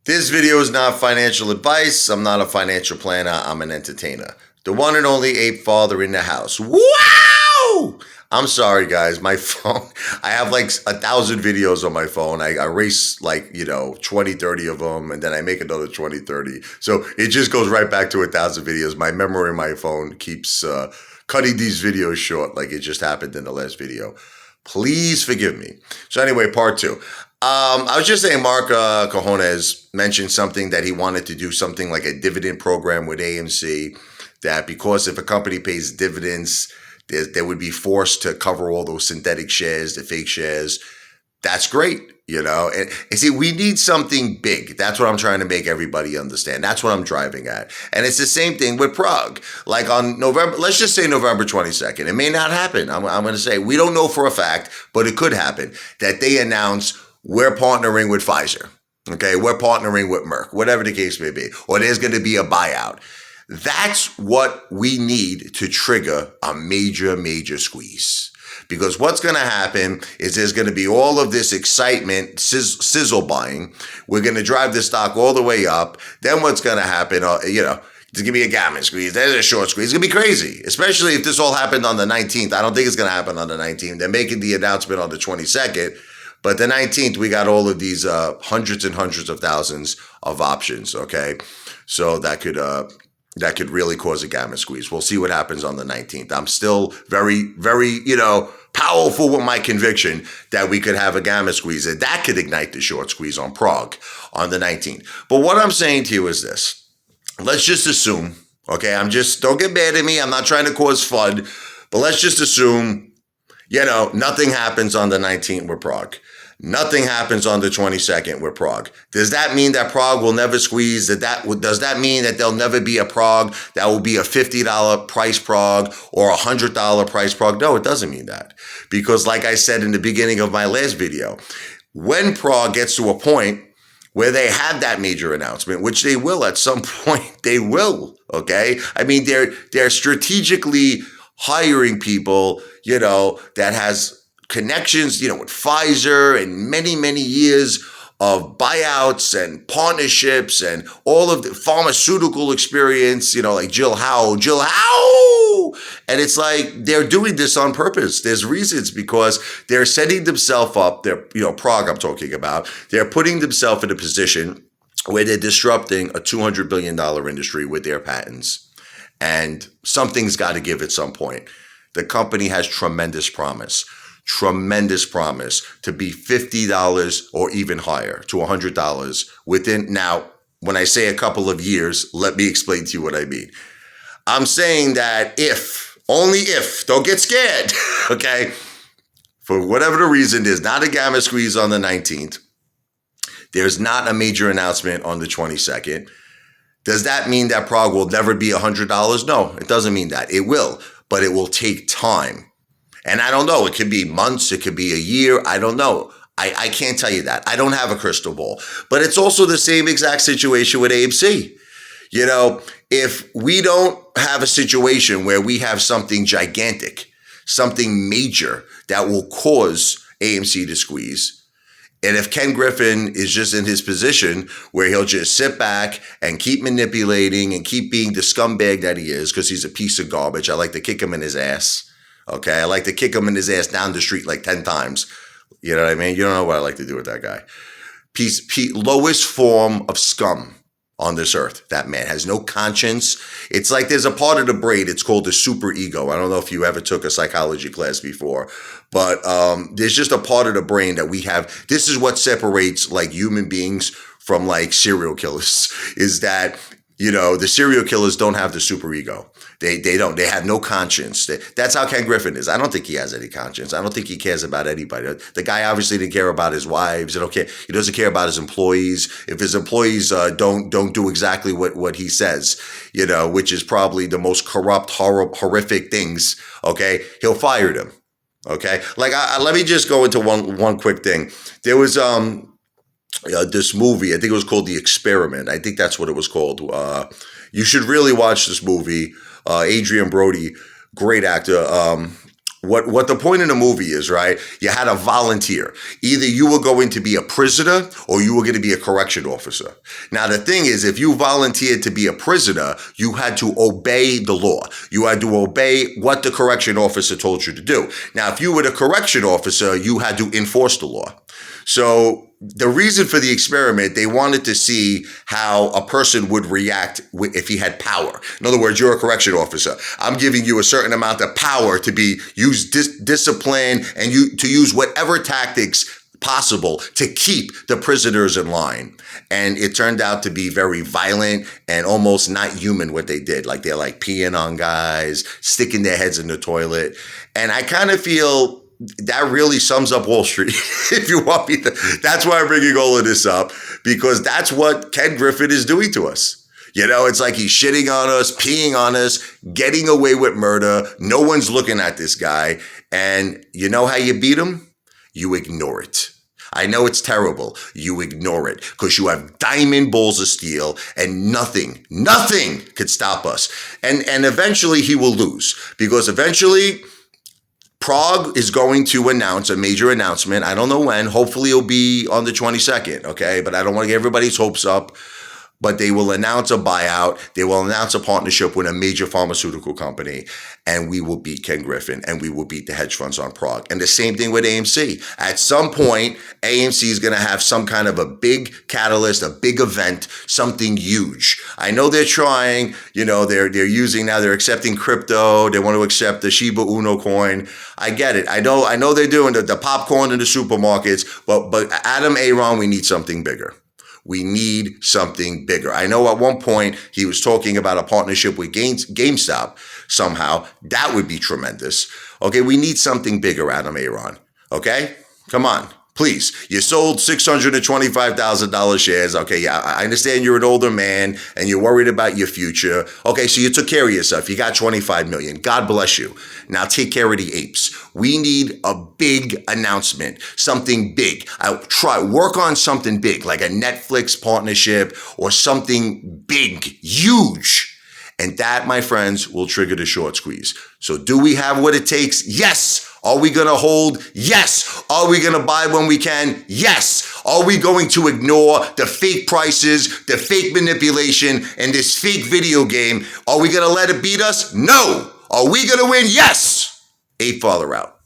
This video is not financial advice. I'm not a financial planner. I'm an entertainer. The one and only ape father in the house. Wow! I'm sorry, guys. My phone, I have like 1,000 videos on my phone. I erase like, 20, 30 of them, and then I make another 20, 30. So it just goes right back to 1,000 videos. My memory in my phone keeps cutting these videos short like it just happened in the last video. Please forgive me. So anyway, part two. I was just saying Mark Cojones mentioned something that he wanted to do something like a dividend program with AMC, that because if a company pays dividends, they would be forced to cover all those synthetic shares, the fake shares. That's great, And see, we need something big. That's what I'm trying to make everybody understand. That's what I'm driving at. And it's the same thing with PROG. Like on November, let's just say November 22nd. It may not happen. I'm going to say, we don't know for a fact, but it could happen, that they announce we're partnering with Pfizer. Okay, we're partnering with Merck, whatever the case may be, or there's going to be a buyout. That's what we need to trigger a major, major squeeze. Because what's going to happen is there's going to be all of this excitement, sizzle buying. We're going to drive the stock all the way up. Then what's going to happen, there's going to be a gamma squeeze. There's a short squeeze. It's going to be crazy, especially if this all happened on the 19th. I don't think it's going to happen on the 19th. They're making the announcement on the 22nd. But the 19th, we got all of these hundreds and hundreds of thousands of options, okay? So that could really cause a gamma squeeze. We'll see what happens on the 19th. I'm still very, very, powerful with my conviction that we could have a gamma squeeze, and that could ignite the short squeeze on PROG on the 19th. But what I'm saying to you is this. Let's just assume, okay, don't get mad at me. I'm not trying to cause FUD, but let's just assume, nothing happens on the 19th with PROG. Nothing happens on the 22nd with PROG. Does that mean that PROG will never squeeze? Does that mean that there'll never be a PROG that will be a $50 price PROG or a $100 price PROG? No, it doesn't mean that. Because like I said in the beginning of my last video, when PROG gets to a point where they have that major announcement, which they will at some point, they will, okay? I mean, they're strategically hiring people, that has connections, with Pfizer and many, many years of buyouts and partnerships and all of the pharmaceutical experience, like Jill Howe. And it's like they're doing this on purpose. There's reasons, because they're setting themselves up. They're, PROG I'm talking about. They're putting themselves in a position where they're disrupting a $200 billion industry with their patents. And something's got to give at some point. The company has tremendous promise to be $50 or even higher to $100 within. Now, when I say a couple of years, let me explain to you what I mean. I'm saying that only if, don't get scared, okay? For whatever the reason, there's not a gamma squeeze on the 19th. There's not a major announcement on the 22nd. Does that mean that PROG will never be $100? No, it doesn't mean that. It will, but it will take time. And I don't know. It could be months. It could be a year. I don't know. I can't tell you that. I don't have a crystal ball. But it's also the same exact situation with AMC. If we don't have a situation where we have something gigantic, something major that will cause AMC to squeeze, and if Ken Griffin is just in his position where he'll just sit back and keep manipulating and keep being the scumbag that he is, because he's a piece of garbage. I like to kick him in his ass. Okay, I like to kick him in his ass down the street like 10 times. You know what I mean? You don't know what I like to do with that guy. Lowest form of scum on this earth. That man has no conscience. It's like there's a part of the brain. It's called the super ego. I don't know if you ever took a psychology class before, but there's just a part of the brain that we have. This is what separates like human beings from like serial killers, is that, the serial killers don't have the super ego. They don't. They have no conscience. That's how Ken Griffin is. I don't think he has any conscience. I don't think he cares about anybody. The guy obviously didn't care about his wives. He doesn't care about his employees. If his employees don't do exactly what he says, which is probably the most corrupt, horrific things, okay, he'll fire them. Okay, like let me just go into one quick thing. There was this movie. I think it was called The Experiment. I think that's what it was called. You should really watch this movie. Adrian Brody, great actor. What the point in the movie is, right? You had a volunteer. Either you were going to be a prisoner or you were going to be a correction officer. Now, the thing is, if you volunteered to be a prisoner, you had to obey the law. You had to obey what the correction officer told you to do. Now, if you were the correction officer, you had to enforce the law. So the reason for the experiment, they wanted to see how a person would react if he had power. In other words, you're a correction officer. I'm giving you a certain amount of power to use discipline and to use whatever tactics possible to keep the prisoners in line. And it turned out to be very violent and almost not human what they did. Like they're like peeing on guys, sticking their heads in the toilet. And I kind of feel that really sums up Wall Street, if you want me to. That's why I'm bringing all of this up, because that's what Ken Griffin is doing to us. You know, it's like he's shitting on us, peeing on us, getting away with murder. No one's looking at this guy. And you know how you beat him? You ignore it. I know it's terrible. You ignore it because you have diamond balls of steel and nothing could stop us. And eventually he will lose, because eventually PROG is going to announce a major announcement. I don't know when. Hopefully it'll be on the 22nd, okay? But I don't want to get everybody's hopes up. But they will announce a buyout. They will announce a partnership with a major pharmaceutical company. And we will beat Ken Griffin and we will beat the hedge funds on PROG. And the same thing with AMC. At some point, AMC is going to have some kind of a big catalyst, a big event, something huge. I know they're trying, you know, they're using now, they're accepting crypto. They want to accept the Shiba Inu coin. I get it. I know they're doing the popcorn in the supermarkets, but Adam Aaron, we need something bigger. We need something bigger. I know at one point he was talking about a partnership with GameStop somehow. That would be tremendous. Okay, we need something bigger, Adam Aaron. Okay? Come on. Please. You sold $625,000 shares. Okay, yeah, I understand you're an older man and you're worried about your future. Okay, so you took care of yourself. You got $25 million. God bless you. Now take care of the apes. We need a big announcement, something big. Work on something big, like a Netflix partnership or something big, huge. And that, my friends, will trigger the short squeeze. So do we have what it takes? Yes. Are we going to hold? Yes. Are we going to buy when we can? Yes. Are we going to ignore the fake prices, the fake manipulation, and this fake video game? Are we going to let it beat us? No. Are we going to win? Yes. Ape Father out.